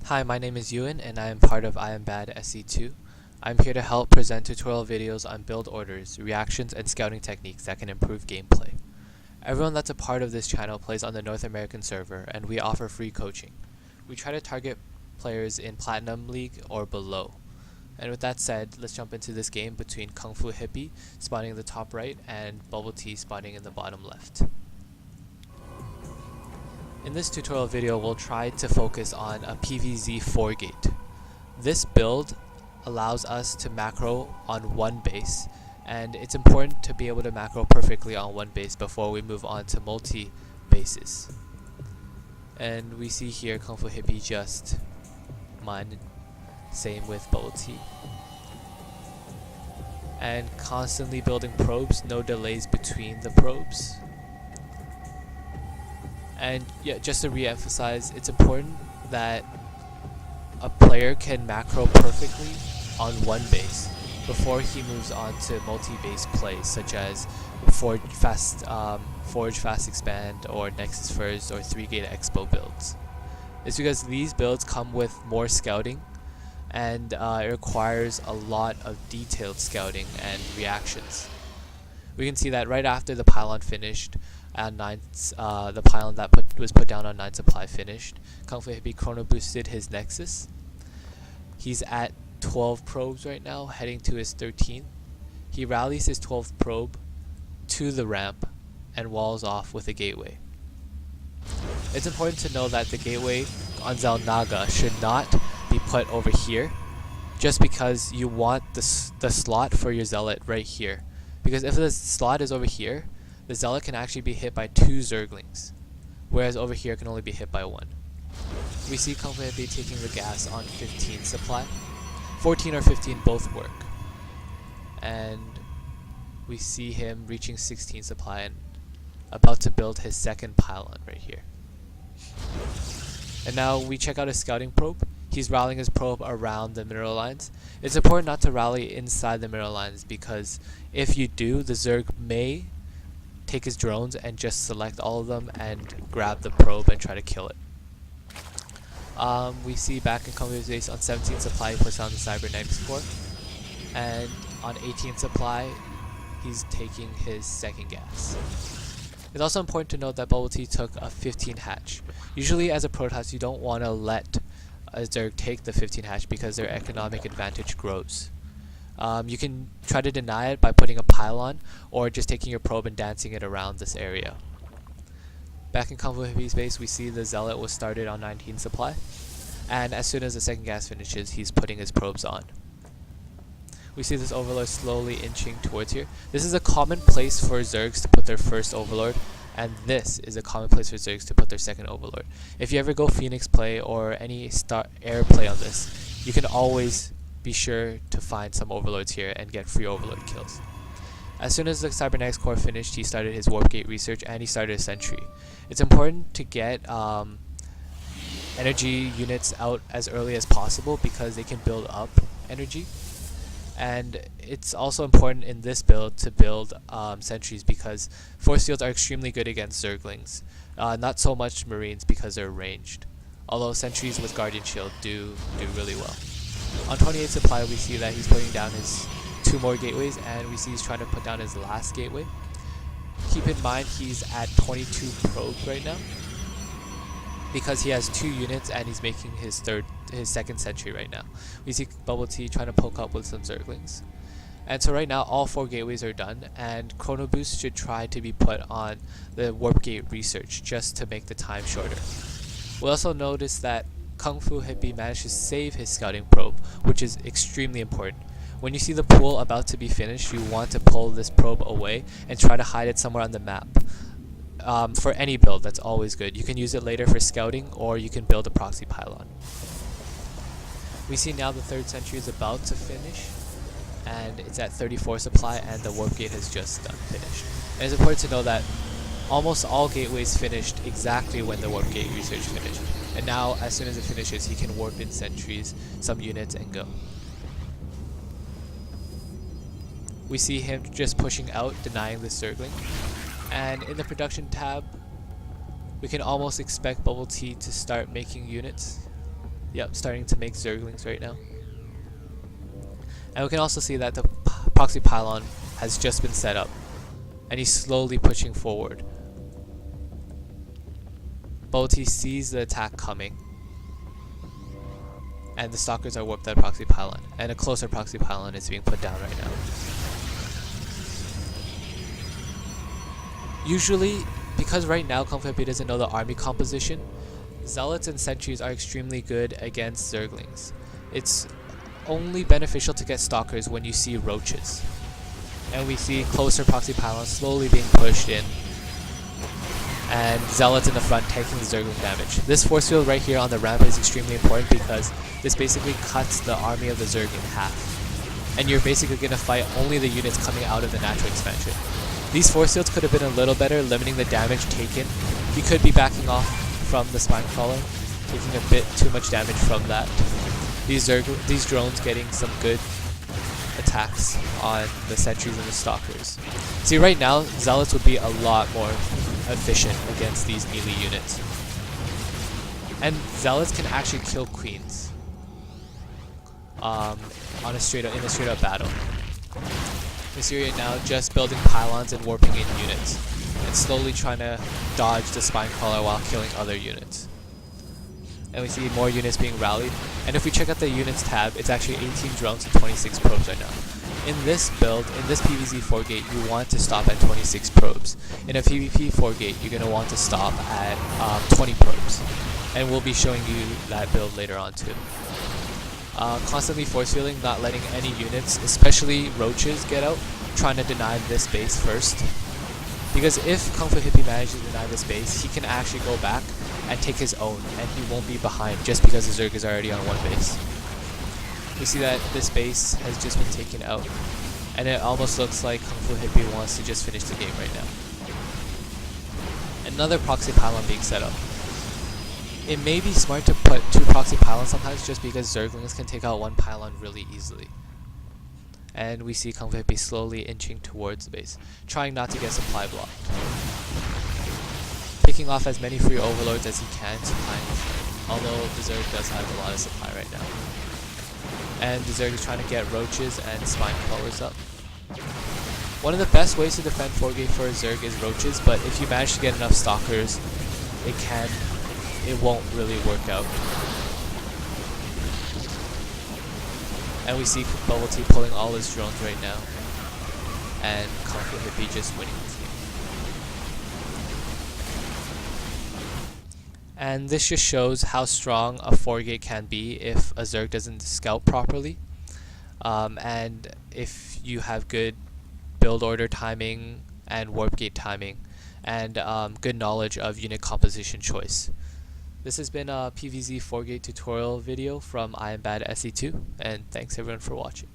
Hi, my name is Ewan and I am part of I Am Bad SC2. I'm here to help present tutorial videos on build orders, reactions, and scouting techniques that can improve gameplay. Everyone that's a part of this channel plays on the North American server and we offer free coaching. We try to target players in Platinum League or below. And with that said, let's jump into this game between Kung Fu Hippie spawning in the top right and Bubble Tea spawning in the bottom left. In this tutorial video, we'll try to focus on a PvZ 4-gate. This build allows us to macro on one base, and it's important to be able to macro perfectly on one base before we move on to multi-bases. And we see here Kung Fu Hippie just mine, same with Bubble Tea. And constantly building probes, no delays between the probes. And yeah, just to re-emphasize, it's important that a player can macro perfectly on one base before he moves on to multi-base plays such as Forge Fast Expand or Nexus First or 3-gate Expo builds. It's because these builds come with more scouting and it requires a lot of detailed scouting and reactions. We can see that right after the pylon finished, and the pylon that was put down on 9 supply finished, Kung Fu Hippie Chronoboosted his Nexus. He's at 12 probes right now, heading to his 13th. He rallies his 12th probe to the ramp and walls off with a gateway. It's important to know that the gateway on Zalnaga should not be put over here, just because you want the slot for your Zealot right here. Because if the slot is over here, the Zealot can actually be hit by 2 Zerglings, whereas over here it can only be hit by 1. We see Kung Fu Hippie taking the gas on 15 supply. 14 or 15 both work. And we see him reaching 16 supply and about to build his second pylon right here. And now we check out his scouting probe. He's rallying his probe around the mineral lines. It's important not to rally inside the mineral lines because if you do, the Zerg may take his drones and just select all of them and grab the probe and try to kill it. We see back in Kung Fu's base on 17 supply he puts on the cybernetics core, and on 18 supply he's taking his second gas. It's also important to note that Bubble Tea took a 15 hatch. Usually as a prototype you don't want to let a Zerg take the 15 hatch because their economic advantage grows. You can try to deny it by putting a pylon or just taking your probe and dancing it around this area. Back in Kung Fu Hippie's base, we see the Zealot was started on 19 supply, and as soon as the second gas finishes, he's putting his probes on. We see this Overlord slowly inching towards here. This is a common place for Zergs to put their first Overlord, and this is a common place for Zergs to put their second Overlord. If you ever go Phoenix play or any air play on this, you can always be sure to find some Overlords here and get free Overlord kills. As soon as the Cybernetics core finished, he started his warpgate research and he started a Sentry. It's important to get energy units out as early as possible because they can build up energy. And it's also important in this build to build Sentries because force fields are extremely good against Zerglings. Not so much Marines because they're ranged. Although Sentries with Guardian Shield do really well. On 28 supply we see that he's putting down his 2 more gateways, and we see he's trying to put down his last gateway. Keep in mind he's at 22 probes right now because he has 2 units and he's making his second Sentry right now. We see Bubble Tea trying to poke up with some Zerglings. And so right now all 4 gateways are done, and Chronoboost should try to be put on the warpgate research just to make the time shorter. We'll also notice that Kung Fu Hippie managed to save his scouting probe, which is extremely important. When you see the pool about to be finished, you want to pull this probe away and try to hide it somewhere on the map. For any build, that's always good. You can use it later for scouting, or you can build a Proxy Pylon. We see now the 3rd Sentry is about to finish, and it's at 34 supply, and the warp gate has just finished. And it's important to know that almost all gateways finished exactly when the warp gate research finished. And now, as soon as it finishes, he can warp in Sentries, some units, and go. We see him just pushing out, denying the Zergling. And in the production tab, we can almost expect Bubble Tea to start making units. Yep, starting to make Zerglings right now. And we can also see that the Proxy Pylon has just been set up, and he's slowly pushing forward. But he sees the attack coming, and the Stalkers are warped at Proxy Pylon, and a closer Proxy Pylon is being put down right now. Usually, because right now Kung Fu Hippie doesn't know the army composition, Zealots and Sentries are extremely good against Zerglings. It's only beneficial to get Stalkers when you see Roaches. And we see closer Proxy Pylons slowly being pushed in, and Zealots in the front taking the Zergling damage. This force field right here on the ramp is extremely important because this basically cuts the army of the Zerg in half. And you're basically going to fight only the units coming out of the natural expansion. These force fields could have been a little better, limiting the damage taken. You could be backing off from the spine crawler, taking a bit too much damage from that. These drones getting some good attacks on the Sentries and the Stalkers. See, right now, Zealots would be a lot more efficient against these melee units. And Zealots can actually kill Queens in a straight up battle. We see right now just building pylons and warping in units, and slowly trying to dodge the spine crawler while killing other units. And we see more units being rallied. And if we check out the units tab, it's actually 18 drones and 26 probes right now. In this build, in this PvZ 4 gate, you want to stop at 26 probes. In a PvP 4 gate, you're going to want to stop at 20 probes. And we'll be showing you that build later on too. Constantly force fielding, not letting any units, especially Roaches, get out, trying to deny this base first. Because if Kung Fu Hippie manages to deny this base, he can actually go back and take his own, and he won't be behind just because the Zerg is already on one base. We see that this base has just been taken out, and it almost looks like Kung Fu Hippie wants to just finish the game right now. Another Proxy Pylon being set up. It may be smart to put 2 Proxy Pylons sometimes just because Zerglings can take out 1 pylon really easily. And we see Kung Fu Hippie slowly inching towards the base, trying not to get supply blocked. Picking off as many free overlords as he can, supplying the fight, although the Zerg does have a lot of supply right now. And the Zerg is trying to get Roaches and Spine Crawlers up. One of the best ways to defend 4-gate for a Zerg is Roaches, but if you manage to get enough Stalkers, it won't really work out. And we see Bubble Tea pulling all his drones right now, and Kung Fu Hippie just winning this game. And this just shows how strong a 4-gate can be if a Zerg doesn't scout properly, and if you have good build order timing and warp gate timing, and good knowledge of unit composition choice. This has been a PvZ 4-gate tutorial video from I Am Bad SE2, and thanks everyone for watching.